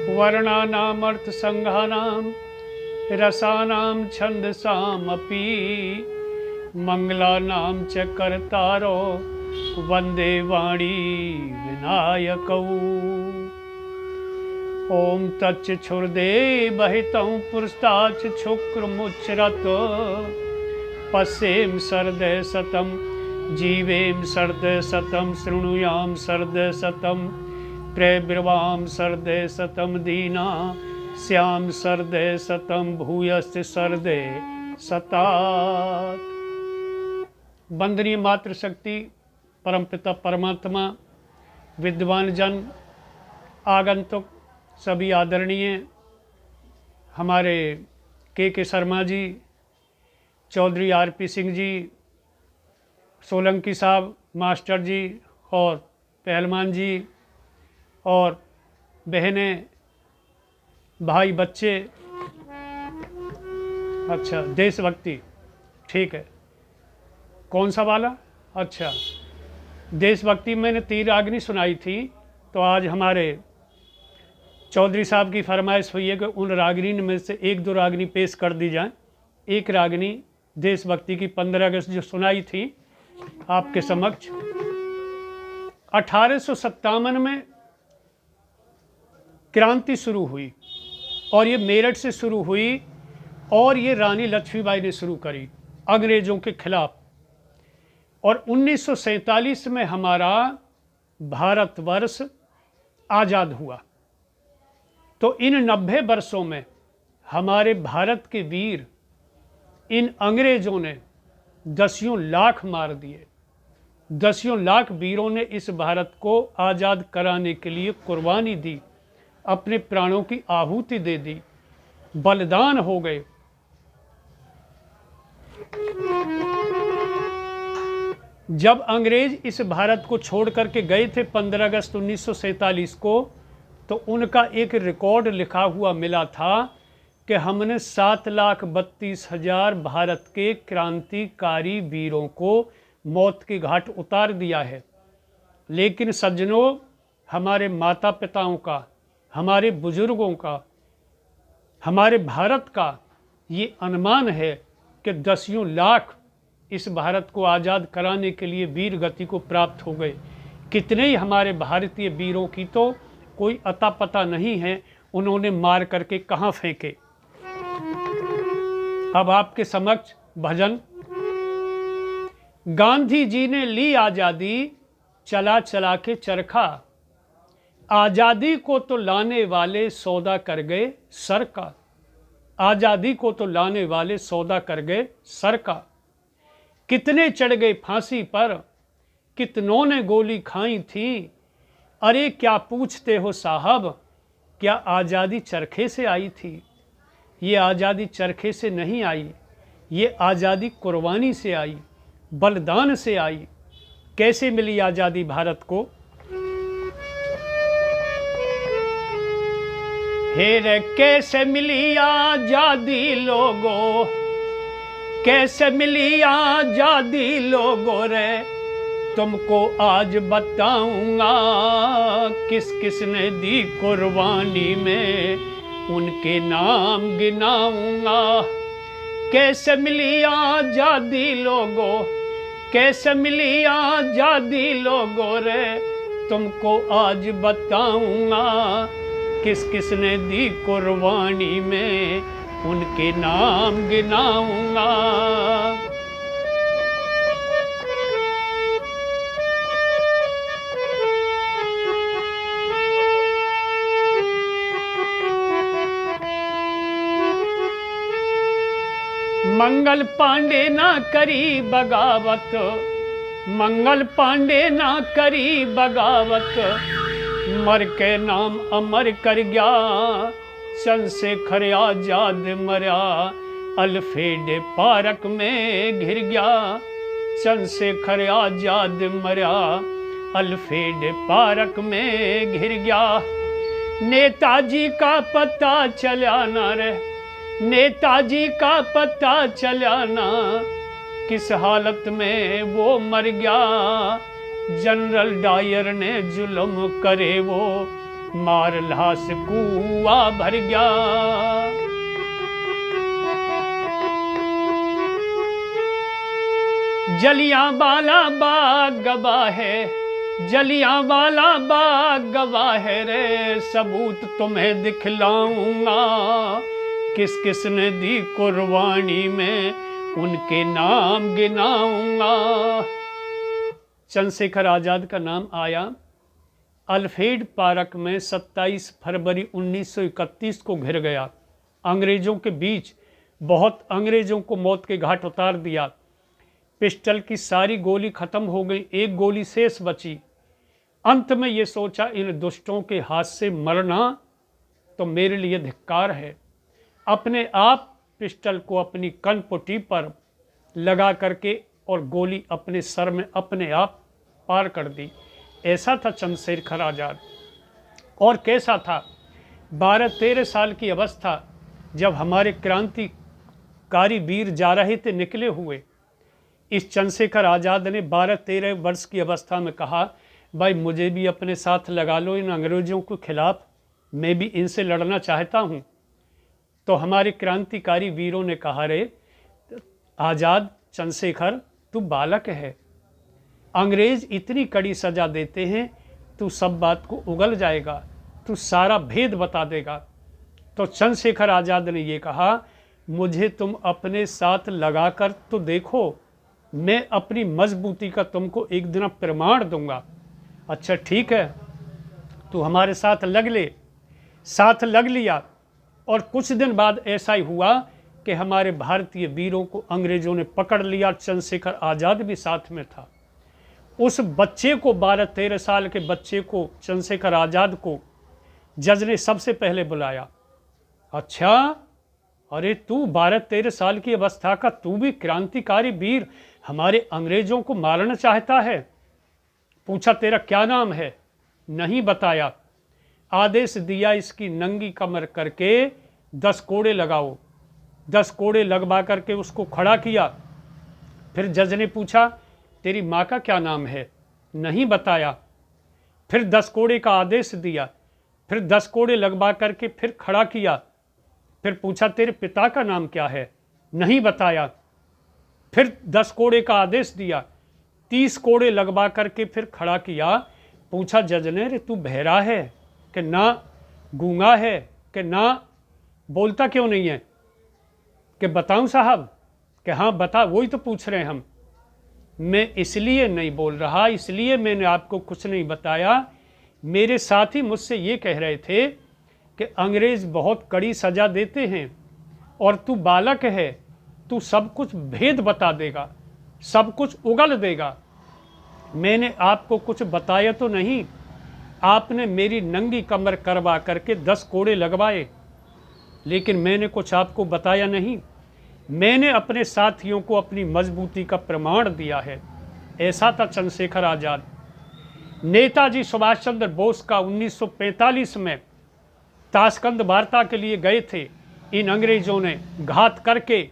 वर्णानामर्थसंघानां रसानां छन्दसामपि मंगलानां च कर्तारो वंदे वाणी विनायकौ। ओम तच्चुर्देवहितं पुरस्ताच्च शुक्रमुच्चरत् पश्येम शरदय शतं जीवेम शरदय शतं शृणुयाम शरदय शतं प्रब्रवाम शरदय शतं दीना श्याम शरदय शतं भूयश्च शरदय शतात्। वंदनीय मातृशक्ति, परमपिता परमात्मा, विद्वान जन, आगंतुक सभी आदरणीय, हमारे के शर्मा जी, चौधरी आरपी सिंह जी, सोलंकी साहब, मास्टर जी और पहलवान जी और बहनें, भाई, बच्चे। अच्छा, देशभक्ति, ठीक है। कौन सा वाला? अच्छा, देशभक्ति मैंने तीराग्नि सुनाई थी, तो आज हमारे चौधरी साहब की फरमाइश हुई है कि उन रागनी में से एक दो रागनी पेश कर दी जाए। एक रागनी देशभक्ति की 15 अगस्त जो सुनाई थी आपके समक्ष। 1857 में क्रांति शुरू हुई और ये मेरठ से शुरू हुई और ये रानी लक्ष्मीबाई ने शुरू करी अंग्रेजों के खिलाफ। और 1947 में हमारा भारतवर्ष आज़ाद हुआ। तो इन 90 वर्षों में हमारे भारत के वीर, इन अंग्रेजों ने दसियों लाख मार दिए। दसियों लाख वीरों ने इस भारत को आज़ाद कराने के लिए कुर्बानी दी, अपने प्राणों की आहुति दे दी, बलिदान हो गए। जब अंग्रेज इस भारत को छोड़ करके गए थे 15 अगस्त 1947 को, तो उनका एक रिकॉर्ड लिखा हुआ मिला था कि हमने 7,32,000 भारत के क्रांतिकारी वीरों को मौत के घाट उतार दिया है। लेकिन सज्जनों, हमारे माता पिताओं का, हमारे बुजुर्गों का, हमारे भारत का ये अनुमान है कि दसियों लाख इस भारत को आज़ाद कराने के लिए वीर गति को प्राप्त हो गए। कितने ही हमारे भारतीय वीरों की तो कोई अता पता नहीं है, उन्होंने मार करके कहाँ फेंके। अब आपके समक्ष भजन। गांधी जी ने ली आज़ादी, चला चला के चरखा, आज़ादी को तो लाने वाले सौदा कर गए सर का। आज़ादी को तो लाने वाले सौदा कर गए सर का। कितने चढ़ गए फांसी पर, कितनों ने गोली खाई थी। अरे क्या पूछते हो साहब, क्या आज़ादी चरखे से आई थी? ये आज़ादी चरखे से नहीं आई, ये आज़ादी कुर्बानी से आई, बलिदान से आई। कैसे मिली आज़ादी भारत को? हे रे कैसे मिली आज़ादी लोगों, कैसे मिली आज़ादी लोगों रे, तुमको आज बताऊंगा। किस किस ने दी कुर्बानी में, उनके नाम गिनाऊंगा। कैसे मिली आज़ादी लोगों, कैसे मिली आज़ादी लोगों रे, तुमको आज बताऊंगा। किस किस ने दी कुर्बानी में, उनके नाम गिनाऊंगा। मंगल पांडे ना करी बगावत, मंगल पांडे ना करी बगावत, मर के नाम अमर कर गया। चंद्रशेखर आजाद मरा, अल्फ्रेड पार्क में घिर गया। चंद्रशेखर आजाद मरा, अल्फ्रेड पार्क में घिर गया। नेताजी का पता चला ना रे, नेताजी का पता चला ना, किस हालत में वो मर गया। जनरल डायर ने जुल्म करे वो मार लाश कुआ भर गया। जलियांवाला बाग गवाह है, जलियांवाला बाग गवाह है रे, सबूत तुम्हें दिखलाऊंगा, किस किस ने दी कुर्बानी में उनके नाम गिनाऊंगा। चंद्रशेखर आज़ाद का नाम आया अल्फ्रेड पार्क में 27 फरवरी 1931 को घिर गया। अंग्रेज़ों के बीच बहुत अंग्रेज़ों को मौत के घाट उतार दिया। पिस्टल की सारी गोली खत्म हो गई, एक गोली शेष बची। अंत में ये सोचा इन दुष्टों के हाथ से मरना तो मेरे लिए धिक्कार है। अपने आप पिस्टल को अपनी कनपटी पर लगा करके और गोली अपने सर में अपने आप पार कर दी। ऐसा था चंद्रशेखर आज़ाद। और कैसा था? 12-13 साल की अवस्था जब हमारे क्रांतिकारी वीर जा रहे थे निकले हुए, इस चंद्रशेखर आज़ाद ने 12-13 वर्ष की अवस्था में कहा, भाई मुझे भी अपने साथ लगा लो इन अंग्रेज़ों के खिलाफ, मैं भी इनसे लड़ना चाहता हूँ। तो हमारे क्रांतिकारी वीरों ने कहा, रे आज़ाद चंद्रशेखर तू बालक है, अंग्रेज़ इतनी कड़ी सज़ा देते हैं, तू सब बात को उगल जाएगा, तू सारा भेद बता देगा। तो चंद्रशेखर आज़ाद ने ये कहा, मुझे तुम अपने साथ लगा कर तो देखो, मैं अपनी मजबूती का तुमको एक दिन प्रमाण दूंगा। अच्छा ठीक है, तू हमारे साथ लग ले। साथ लग लिया और कुछ दिन बाद ऐसा ही हुआ कि हमारे भारतीय वीरों को अंग्रेज़ों ने पकड़ लिया। चंद्रशेखर आज़ाद भी साथ में था। उस बच्चे को 12-13 साल के बच्चे को चंद्रशेखर आज़ाद को जज ने सबसे पहले बुलाया। अच्छा, अरे तू 12-13 साल की अवस्था का, तू भी क्रांतिकारी वीर हमारे अंग्रेज़ों को मारना चाहता है? पूछा तेरा क्या नाम है? नहीं बताया। आदेश दिया इसकी नंगी कमर करके 10 कोड़े लगाओ। 10 कोड़े लगवा करके उसको खड़ा किया। फिर जज ने पूछा तेरी माँ का क्या नाम है? नहीं बताया। फिर 10 कोड़े का आदेश दिया। फिर 10 कोड़े लगवा करके फिर खड़ा किया। फिर पूछा तेरे पिता का नाम क्या है? नहीं बताया। फिर 10 कोड़े का आदेश दिया। 30 कोड़े लगवा करके फिर खड़ा किया। पूछा जज ने, रे तू बहरा है कि ना गूंगा है कि ना बोलता क्यों नहीं है? कि बताऊं साहब? कि हाँ बता, वही तो पूछ रहे हैं हम। मैं इसलिए नहीं बोल रहा, इसलिए मैंने आपको कुछ नहीं बताया। मेरे साथी मुझसे ये कह रहे थे कि अंग्रेज़ बहुत कड़ी सज़ा देते हैं और तू बालक है, तू सब कुछ भेद बता देगा, सब कुछ उगल देगा। मैंने आपको कुछ बताया तो नहीं, आपने मेरी नंगी कमर करवा करके 10 कोड़े लगवाए, लेकिन मैंने कुछ आपको बताया नहीं। मैंने अपने साथियों को अपनी मजबूती का प्रमाण दिया है। ऐसा था चंद्रशेखर आज़ाद। नेताजी सुभाष चंद्र बोस का 1945 में ताशकंद वार्ता के लिए गए थे, इन अंग्रेज़ों ने घात करके,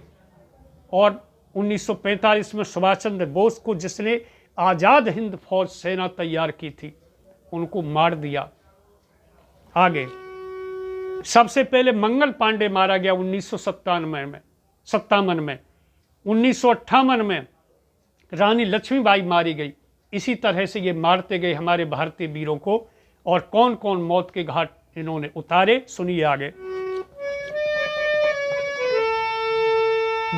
और 1945 में सुभाष चंद्र बोस को, जिसने आज़ाद हिंद फौज सेना तैयार की थी, उनको मार दिया। आगे सबसे पहले मंगल पांडे मारा गया 1957 में। 1958 में रानी लक्ष्मीबाई मारी गई। इसी तरह से ये मारते गए हमारे भारतीय वीरों को। और कौन कौन मौत के घाट इन्होंने उतारे, सुनिए आगे।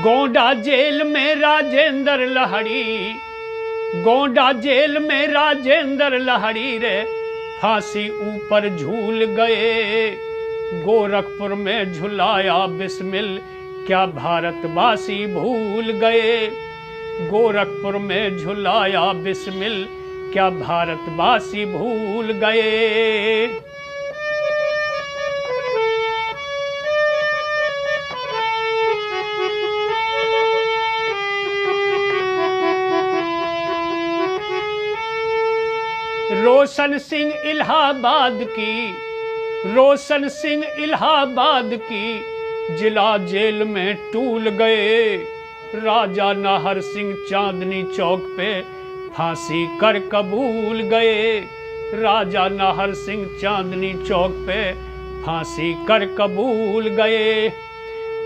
गोंडा जेल में राजेंद्र लहड़ी, गोंडा जेल में राजेंद्र लहड़ी रे, फांसी ऊपर झूल गए। गोरखपुर में झुलाया बिस्मिल, क्या भारतवासी भूल गए। गोरखपुर में झुलाया बिस्मिल, क्या भारतवासी भूल गए। रोशन सिंह इलाहाबाद की, रोशन सिंह इलाहाबाद की, जिला जेल में टूल गए। राजा नाहर सिंह चांदनी चौक पे फांसी कर कबूल गए। राजा नाहर सिंह चांदनी चौक पे फांसी कर कबूल गए।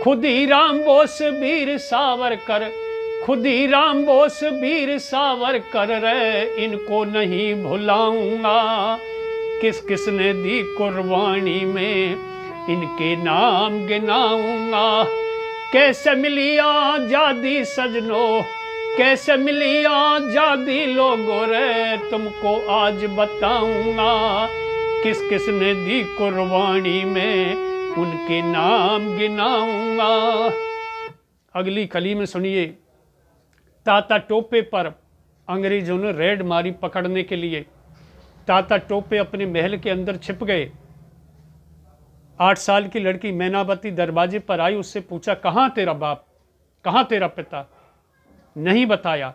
खुदीराम बोस वीर सावरकर, खुदीराम बोस वीर सावरकर रे, इनको नहीं भुलाऊंगा। किस किस ने दी कुर्बानी में इनके नाम गिनाऊंगा। कैसे मिली आजादी सजनों, कैसे मिली आजादी लोगों रे, तुमको आज बताऊंगा। किस किस ने दी कुर्बानी में उनके नाम गिनाऊंगा। अगली कली में सुनिए। ताता टोपे पर अंग्रेजों ने रेड मारी पकड़ने के लिए। ताता टोपे अपने महल के अंदर छिप गए। 8 साल की लड़की मैनावती दरवाजे पर आई, उससे पूछा कहाँ तेरा बाप, कहाँ तेरा पिता? नहीं बताया।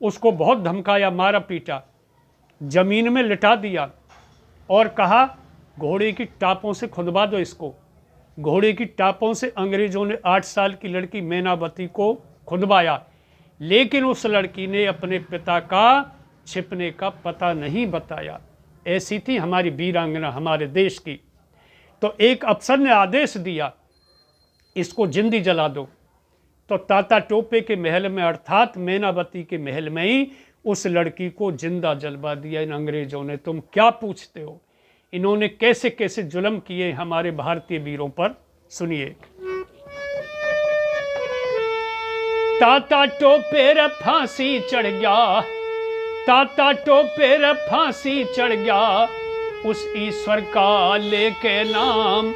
उसको बहुत धमकाया, मारा पीटा, जमीन में लिटा दिया और कहा घोड़े की टापों से खुदवा दो इसको। घोड़े की टापों से अंग्रेजों ने 8 साल की लड़की मैनावती को खुदवाया, लेकिन उस लड़की ने अपने पिता का छिपने का पता नहीं बताया। ऐसी थी हमारी वीरांगना हमारे देश की। तो एक अफसर ने आदेश दिया इसको जिंदी जला दो। तो ताता टोपे के महल में अर्थात मैनावती के महल में ही उस लड़की को जिंदा जलवा दिया इन अंग्रेजों ने। तुम क्या पूछते हो? इन्होंने कैसे कैसे जुल्म किए हमारे भारतीय वीरों पर, सुनिए। ताता टोपे रे फांसी चढ़ गया, ताता टोपे रे फांसी चढ़ गया, उस ईश्वर का लेके नाम।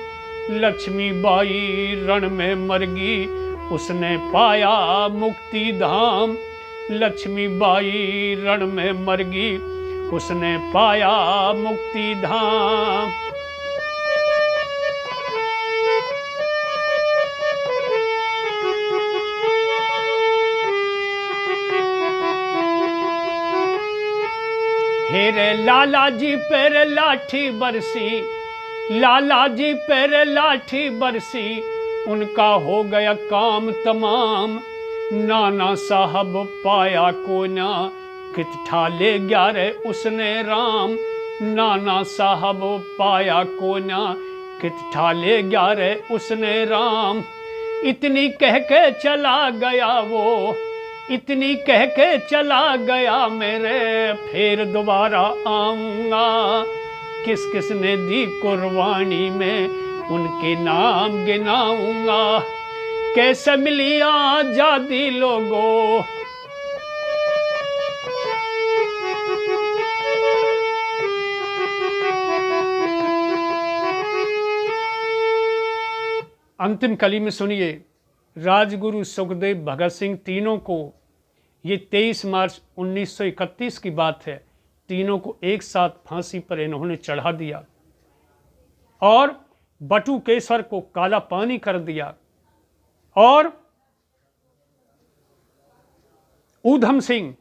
लक्ष्मीबाई रण में मरगी, उसने पाया मुक्ति धाम। लक्ष्मीबाई रण में मरगी, उसने पाया मुक्ति धाम। हेरे लाला जी पर लाठी बरसी, लाला जी पर लाठी बरसी, उनका हो गया काम तमाम। नाना साहब पाया कोना, कित ठाले ग्यारह उसने राम। नाना साहब पाया कोना, कित ठाले ग्यारह उसने राम। इतनी कह के चला गया वो, इतनी कह के चला गया मेरे, फिर दोबारा आऊंगा। किस किस ने दी कुर्बानी में उनके नाम गिनाऊंगा। कैसे मिली आजादी लोगों, अंतिम कली में सुनिए। राजगुरु सुखदेव भगत सिंह तीनों को, ये 23 मार्च 1931 की बात है, तीनों को एक साथ फांसी पर इन्होंने चढ़ा दिया और बटुकेश्वर को काला पानी कर दिया। और ऊधम सिंह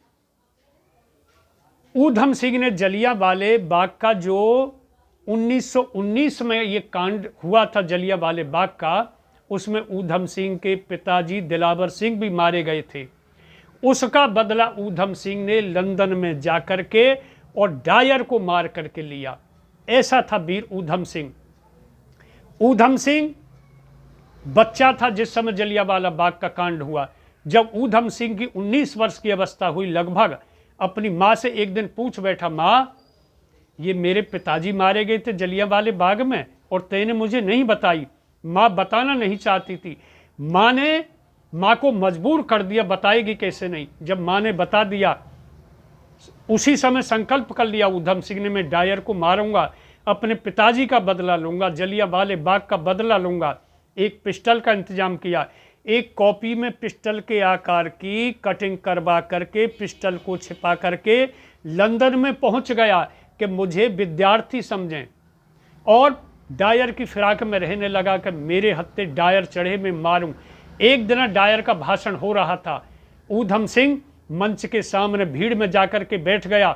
ने जलियांवाले बाग का, जो 1919 में ये कांड हुआ था जलियांवाले बाग का, उसमें ऊधम सिंह के पिताजी दिलावर सिंह भी मारे गए थे। उसका बदला ऊधम सिंह ने लंदन में जाकर के और डायर को मार करके लिया। ऐसा था वीर ऊधम सिंह। ऊधम सिंह बच्चा था जिस समय जलियांवाला बाग का कांड हुआ। जब ऊधम सिंह की 19 वर्ष की अवस्था हुई लगभग, अपनी माँ से एक दिन पूछ बैठा, माँ ये मेरे पिताजी मारे गए थे जलियांवाले बाग में और तेने मुझे नहीं बताई। माँ बताना नहीं चाहती थी। माँ को मजबूर कर दिया, बताएगी कैसे नहीं। जब माँ ने बता दिया, उसी समय संकल्प कर लिया ऊधम सिंह ने, मैं डायर को मारूंगा, अपने पिताजी का बदला लूंगा, जलियांवाले बाग का बदला लूंगा। एक पिस्टल का इंतजाम किया। एक कॉपी में पिस्टल के आकार की कटिंग करवा करके पिस्टल को छिपा करके लंदन में पहुंच गया कि मुझे विद्यार्थी समझें, और डायर की फिराक में रहने लगा कि मेरे हत्थे डायर चढ़े मैं मारूं। एक दिन डायर का भाषण हो रहा था। ऊधम सिंह मंच के सामने भीड़ में जाकर के बैठ गया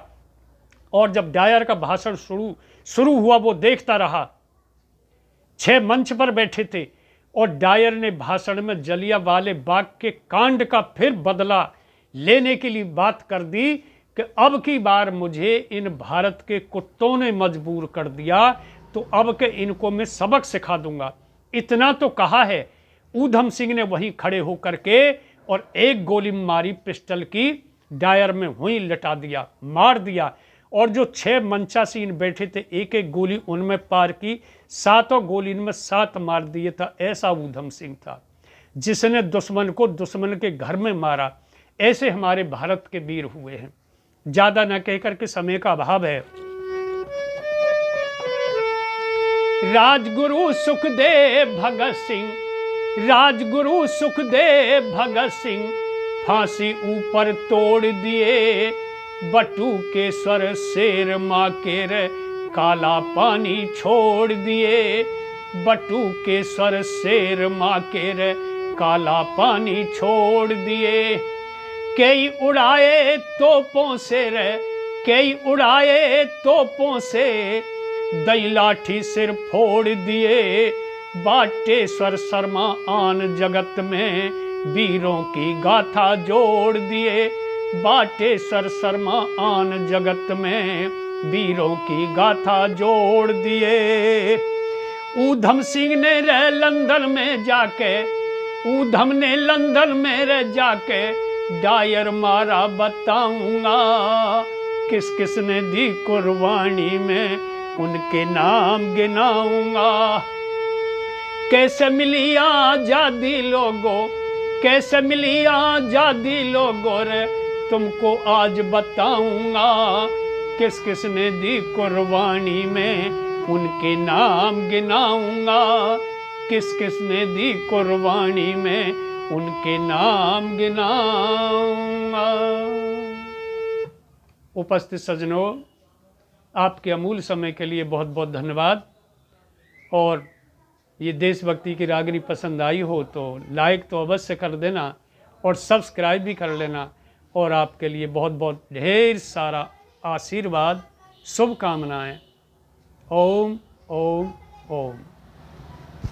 और जब डायर का भाषण शुरू हुआ वो देखता रहा। 6 मंच पर बैठे थे और डायर ने भाषण में जलियांवाले बाग के कांड का फिर बदला लेने के लिए बात कर दी कि अब की बार मुझे इन भारत के कुत्तों ने मजबूर कर दिया, तो अब के इनको मैं सबक सिखा दूंगा। इतना तो कहा है। ऊधम सिंह ने वहीं खड़े होकर के और एक गोली मारी पिस्टल की, डायर में वहीं लटा दिया, मार दिया। और जो 6 मंचासीन बैठे थे, एक एक गोली उनमें पार की, 7 गोली इनमें 7 मार दिए था। ऐसा ऊधम सिंह था जिसने दुश्मन को दुश्मन के घर में मारा। ऐसे हमारे भारत के वीर हुए हैं। ज्यादा न कहकर के समय का अभाव है। राजगुरु सुखदेव भगत सिंह, राजगुरु सुखदेव भगत सिंह फांसी ऊपर तोड़ दिए। बटुकेश्वर शेर माकेर काला पानी छोड़ दिए। बटुकेश्वर शेर माकेर काला पानी छोड़ दिए। कई उड़ाए तोपों से रे, कई उड़ाए तोपों से, दई लाठी सिर फोड़ दिए। बाटेश्वर शर्मा आन जगत में वीरों की गाथा जोड़ दिए। बाटेश्वर शर्मा आन जगत में वीरों की गाथा जोड़ दिए। ऊधम सिंह ने रे लंदन में जाके, ऊधम ने लंदन में रे जाके डायर मारा बताऊंगा। किस किस ने दी कुर्बानी में उनके नाम गिनाऊंगा। कैसे मिली आजादी लोगों, कैसे मिली आजादी लोगों रे तुमको आज बताऊंगा। किस किस ने दी कुर्बानी में उनके नाम गिनाऊंगा। किस किस ने दी कुर्बानी में उनके नाम गिनाऊंगा। उपस्थित सज्जनों, आपके अमूल्य समय के लिए बहुत बहुत धन्यवाद। और ये देशभक्ति की रागनी पसंद आई हो तो लाइक तो अवश्य कर देना और सब्सक्राइब भी कर लेना। और आपके लिए बहुत बहुत ढेर सारा आशीर्वाद, शुभकामनाएं। ओम ओम ओम।